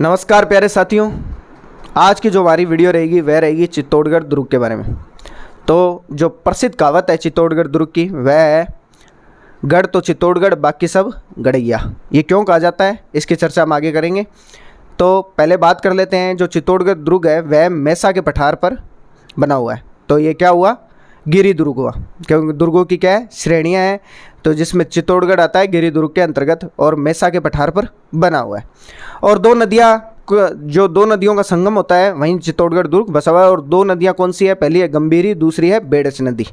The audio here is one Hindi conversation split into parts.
नमस्कार प्यारे साथियों, आज की जो हमारी वीडियो रहेगी वह रहेगी चित्तौड़गढ़ दुर्ग के बारे में। तो जो प्रसिद्ध कहावत है चित्तौड़गढ़ दुर्ग की वह है, गढ़ तो चित्तौड़गढ़ बाकी सब गढ़ैया। ये क्यों कहा जाता है इसकी चर्चा हम आगे करेंगे। तो पहले बात कर लेते हैं, जो चित्तौड़गढ़ दुर्ग है वह मैसा के पठार पर बना हुआ है। तो ये क्या हुआ, गिरी दुर्ग हुआ, क्योंकि दुर्गों की क्या है, श्रेणियाँ हैं। तो जिसमें चित्तौड़गढ़ आता है गिरी दुर्ग के अंतर्गत और मैसा के पठार पर बना हुआ है। और दो नदियों का संगम होता है वहीं चित्तौड़गढ़ दुर्ग बसा हुआ है। और दो नदियाँ कौन सी है, पहली है गंभीरी, दूसरी है बेड़च नदी।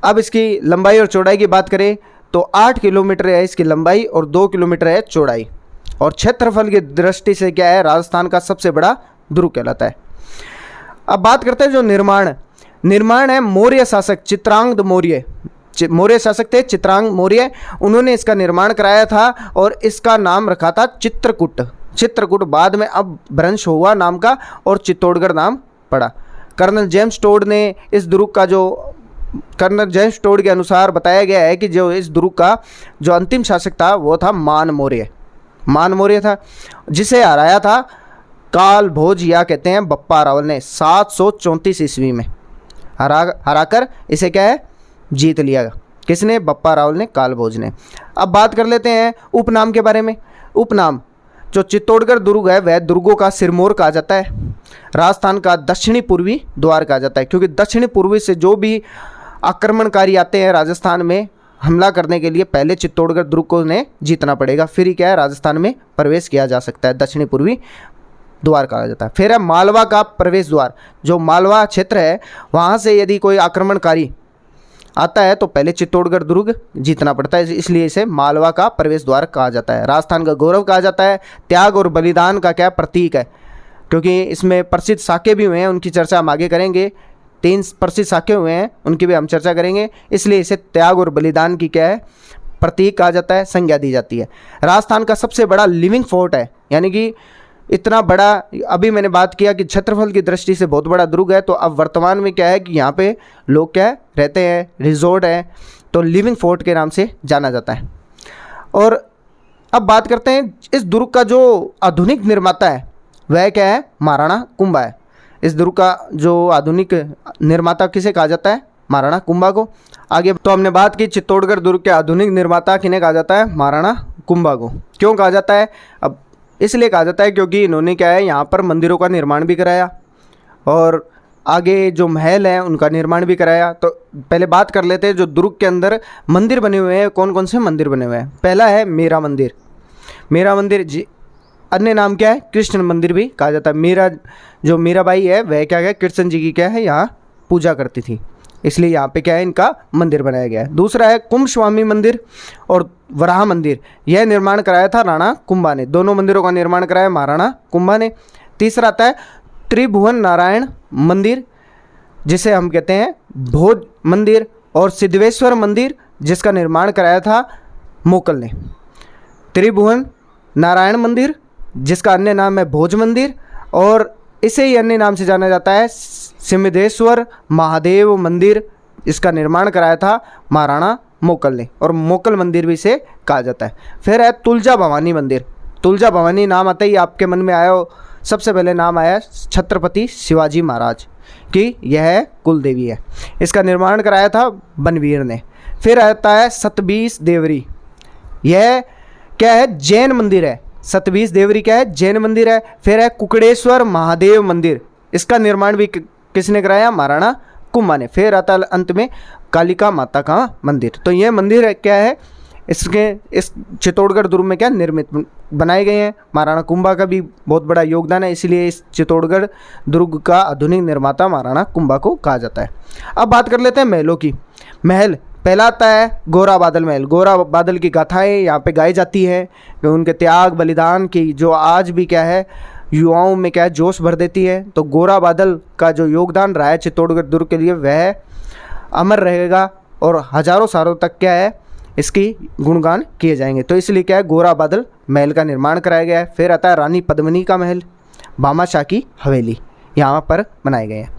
अब इसकी लंबाई और चौड़ाई की बात करें तो 8 किलोमीटर है इसकी लंबाई और 2 किलोमीटर है चौड़ाई। और क्षेत्रफल की दृष्टि से क्या है, राजस्थान का सबसे बड़ा दुर्ग कहलाता है। अब बात करते हैं जो निर्माण है, मौर्य शासक चित्रांगद मौर्य शासक थे चित्रांग मौर्य, उन्होंने इसका निर्माण कराया था और इसका नाम रखा था चित्रकूट। बाद में अब भ्रंश हुआ नाम का और चित्तौड़गढ़ नाम पड़ा। कर्नल जेम्स टोड के अनुसार बताया गया है कि जो इस दुर्ग का जो अंतिम शासक था वो था मान मौर्य था, जिसे हराया था काल भोज या कहते हैं बप्पा रावल ने 734 ईस्वी में हराकर इसे क्या है, जीत लिया। किसने, बप्पा रावल ने, काल भोज ने। अब बात कर लेते हैं उपनाम के बारे में। उपनाम जो चित्तौड़गढ़ दुर्ग है वह दुर्गों का सिरमौर कहा जाता है, राजस्थान का दक्षिणी पूर्वी द्वार कहा जाता है, क्योंकि दक्षिणी पूर्वी से जो भी आक्रमणकारी आते हैं राजस्थान में हमला करने के लिए पहले चित्तौड़गढ़ दुर्ग को उन्हें जीतना पड़ेगा, फिर ही क्या है राजस्थान में प्रवेश किया जा सकता है। दक्षिणी पूर्वी द्वार कहा जाता है। फिर है मालवा का प्रवेश द्वार। जो मालवा क्षेत्र है वहाँ से यदि कोई आक्रमणकारी आता है तो पहले चित्तौड़गढ़ दुर्ग जीतना पड़ता है, इसलिए इसे मालवा का प्रवेश द्वार कहा जाता है। राजस्थान का गौरव कहा जाता है, त्याग और बलिदान का क्या प्रतीक है, क्योंकि इसमें प्रसिद्ध साके भी हुए हैं, उनकी चर्चा हम आगे करेंगे। 3 प्रसिद्ध साके हुए हैं, उनकी भी हम चर्चा करेंगे, इसलिए इसे त्याग और बलिदान की क्या है, प्रतीक कहा जाता है, संज्ञा दी जाती है। राजस्थान का सबसे बड़ा लिविंग फोर्ट है, यानी कि इतना बड़ा, अभी मैंने बात किया कि क्षेत्रफल की दृष्टि से बहुत बड़ा दुर्ग है, तो अब वर्तमान में क्या है कि यहाँ पे लोग क्या रहते हैं, रिजॉर्ट है, तो लिविंग फोर्ट के नाम से जाना जाता है। और अब बात करते हैं इस दुर्ग का जो आधुनिक निर्माता है वह क्या है, महाराणा कुंभा है। इस दुर्ग का जो आधुनिक निर्माता किसे कहा जाता है, महाराणा कुंभा को। आगे तो हमने बात की चित्तौड़गढ़ दुर्ग के आधुनिक निर्माता किन्हें कहा जाता है, महाराणा कुंभा को। क्यों कहा जाता है, अब इसलिए कहा जाता है क्योंकि इन्होंने क्या है, यहाँ पर मंदिरों का निर्माण भी कराया और आगे जो महल हैं उनका निर्माण भी कराया। तो पहले बात कर लेते हैं जो दुर्ग के अंदर मंदिर बने हुए हैं, कौन कौन से मंदिर बने हुए हैं। पहला है मीरा मंदिर जी, अन्य नाम क्या है, कृष्ण मंदिर भी कहा जाता है। मीराबाई है वह क्या है, कृष्ण जी की क्या है, यहाँ पूजा करती थी, इसलिए यहाँ पे क्या है, इनका मंदिर बनाया गया है। दूसरा है कुंभस्वामी मंदिर और वराह मंदिर, यह निर्माण कराया था राणा कुंभा ने। दोनों मंदिरों का निर्माण कराया महाराणा कुंभा ने। तीसरा आता है त्रिभुवन नारायण मंदिर, जिसे हम कहते हैं भोज मंदिर, और सिद्धेश्वर मंदिर जिसका निर्माण कराया था मोकल ने। त्रिभुवन नारायण मंदिर जिसका अन्य नाम है भोज मंदिर, और इसे ही अन्य नाम से जाना जाता है सिद्धेश्वर महादेव मंदिर, इसका निर्माण कराया था महाराणा मोकल ने, और मोकल मंदिर भी इसे कहा जाता है। फिर है तुलजा भवानी मंदिर। तुलजा भवानी नाम आते ही आपके मन में आया हो, सबसे पहले नाम आया छत्रपति शिवाजी महाराज की, यह कुल देवी है, इसका निर्माण कराया था बनवीर ने। फिर आता है सतबीस देवरी, यह क्या है, जैन मंदिर है। सतबीस देवरी क्या है, जैन मंदिर है। फिर है कुकड़ेश्वर महादेव मंदिर, इसका निर्माण भी किसने कराया, महाराणा कुंभा ने। फिर आता है अंत में कालिका माता का मंदिर। तो ये मंदिर है क्या है, इस चित्तौड़गढ़ दुर्ग में क्या निर्मित बनाए गए हैं। महाराणा कुंभा का भी बहुत बड़ा योगदान है, इसलिए इस चित्तौड़गढ़ दुर्ग का आधुनिक निर्माता महाराणा कुंभा को कहा जाता है। अब बात कर लेते हैं महलों की। महल पहला आता है गोरा बादल महल। गोरा बादल की गाथाएं यहाँ पे गाई जाती है, उनके त्याग बलिदान की जो आज भी क्या है युवाओं में क्या है जोश भर देती है। तो गोरा बादल का जो योगदान रहा है चित्तौड़गढ़ दुर्ग के लिए वह अमर रहेगा और हजारों सालों तक क्या है इसकी गुणगान किए जाएंगे। तो इसलिए क्या है गोरा बादल महल का निर्माण कराया गया है। फिर आता है रानी पद्मिनी का महल, भामाशाह की हवेली यहाँ पर बनाए गए हैं।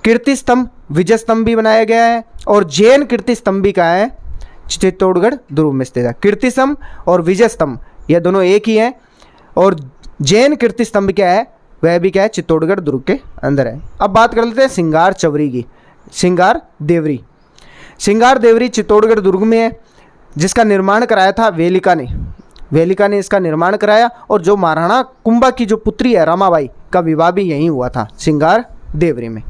कीर्ति स्तंभ, विजय स्तंभ भी बनाया गया है, और जैन कीर्ति स्तंभ भी कहाँ है, चित्तौड़गढ़ दुर्ग में स्थित है। कीर्ति स्तंभ और विजय स्तंभ ये दोनों एक ही हैं। और जैन कीर्ति स्तंभ क्या है, वह भी क्या है, चित्तौड़गढ़ दुर्ग के अंदर है। अब बात कर लेते हैं सिंगार चवरी की। सिंगार देवरी, सिंगार देवरी चित्तौड़गढ़ दुर्ग में है, जिसका निर्माण कराया था वेलिका ने। वेलिका ने इसका निर्माण कराया, और जो महाराणा कुंभा की जो पुत्री है रमाबाई का विवाह भी यहीं हुआ था, सिंगार देवरी में।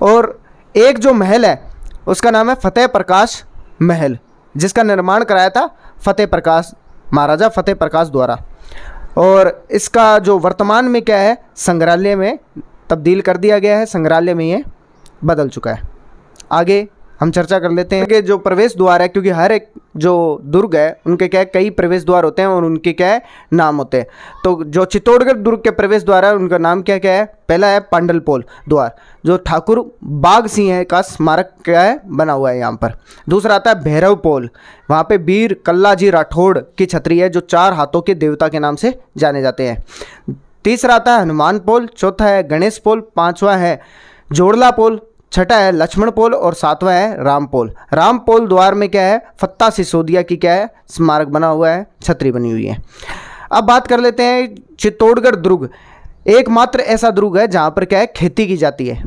और एक जो महल है उसका नाम है फतेह प्रकाश महल, जिसका निर्माण कराया था फतेह प्रकाश, महाराजा फतेह प्रकाश द्वारा। और इसका जो वर्तमान में क्या है, संग्रहालय में तब्दील कर दिया गया है, संग्रहालय में ये बदल चुका है। आगे हम चर्चा कर लेते हैं कि जो प्रवेश द्वार है, क्योंकि हर एक जो दुर्ग है उनके क्या है, कई प्रवेश द्वार होते हैं और उनके क्या है, नाम होते हैं। तो जो चित्तौड़गढ़ दुर्ग के प्रवेश द्वार है उनका नाम क्या क्या है, पहला है पांडलपोल द्वार, जो ठाकुर बाघ सिंह का स्मारक क्या है, बना हुआ है यहाँ पर। दूसरा आता है भैरव पोल, वहाँ पे वीर कल्लाजी राठौड़ की छतरी है, जो 4 हाथों के देवता के नाम से जाने जाते हैं। तीसरा आता है हनुमान पोल, चौथा है गणेश पोल, पाँचवा है जोड़ला पोल, छठा है लक्ष्मण पोल और सातवां है राम पोल। राम पोल द्वार में क्या है, फत्ता सिसोदिया की क्या है, स्मारक बना हुआ है, छतरी बनी हुई है। अब बात कर लेते हैं चित्तौड़गढ़ दुर्ग एकमात्र ऐसा दुर्ग है जहाँ पर क्या है, खेती की जाती है।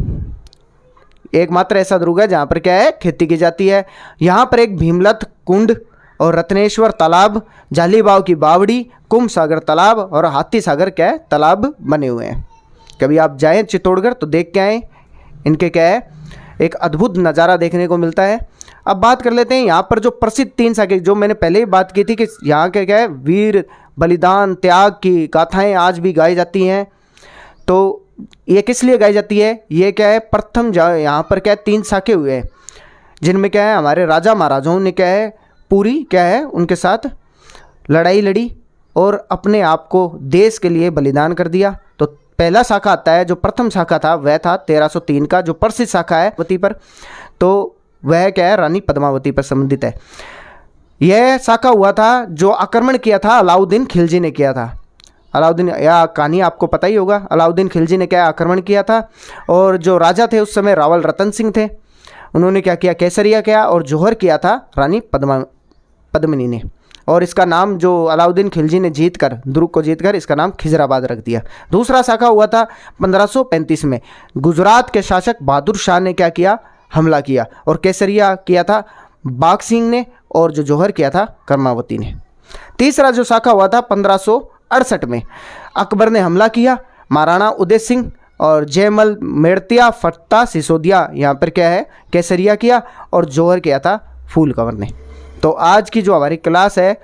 एकमात्र ऐसा दुर्ग है जहाँ पर क्या है, खेती की जाती है। यहाँ पर एक भीमलथ कुंड और रत्नेश्वर तालाब, जालीबाव की बावड़ी, कुंभ सागर तालाब और हाथी सागर क्या है, तालाब बने हुए हैं। कभी आप जाएँ चित्तौड़गढ़ तो देख के आएँ, इनके क्या है, एक अद्भुत नज़ारा देखने को मिलता है। अब बात कर लेते हैं यहाँ पर जो प्रसिद्ध 3 शाखे, जो मैंने पहले ही बात की थी कि यहाँ के क्या है, वीर बलिदान त्याग की गाथाएं आज भी गाई जाती हैं। तो ये किस लिए गाई जाती है, ये क्या है, प्रथम यहाँ पर क्या है, 3 शाखे हुए हैं, जिनमें क्या है, हमारे राजा महाराजाओं ने क्या है, पूरी क्या है, उनके साथ लड़ाई लड़ी और अपने आप को देश के लिए बलिदान कर दिया। तो पहला शाखा आता है, जो प्रथम शाखा था वह था 1303 का, जो प्रसिद्ध शाखा है पद्मावती पर, तो वह क्या है, रानी पद्मावती पर संबंधित है। यह शाखा हुआ था जो आक्रमण किया था अलाउद्दीन खिलजी ने किया था। अलाउद्दीन, या कहानी आपको पता ही होगा, अलाउद्दीन खिलजी ने क्या आक्रमण किया था, और जो राजा थे उस समय रावल रतन सिंह थे, उन्होंने क्या किया, केसरिया किया और जौहर किया था रानी पद्मिनी ने। और इसका नाम जो अलाउद्दीन खिलजी ने दुर्ग को जीतकर इसका नाम खिजराबाद रख दिया। दूसरा शाखा हुआ था 1535 में, गुजरात के शासक बहादुर शाह ने क्या किया, हमला किया, और केसरिया किया था बाघ सिंह ने, और जो जौहर किया था कर्मावती ने। तीसरा जो शाखा हुआ था 1568 में, अकबर ने हमला किया, महाराणा उदय सिंह और जयमल मेड़तिया फत्ता सिसोदिया यहाँ पर क्या है, केसरिया किया, और जौहर किया था फूल कंवर ने। तो आज की जो हमारी क्लास है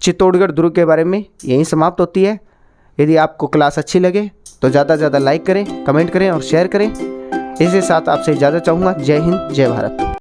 चित्तौड़गढ़ दुर्ग के बारे में यहीं समाप्त होती है। यदि आपको क्लास अच्छी लगे तो ज़्यादा से ज़्यादा लाइक करें, कमेंट करें और शेयर करें। इसके साथ आपसे इजाज़त चाहूँगा। जय हिंद, जय भारत।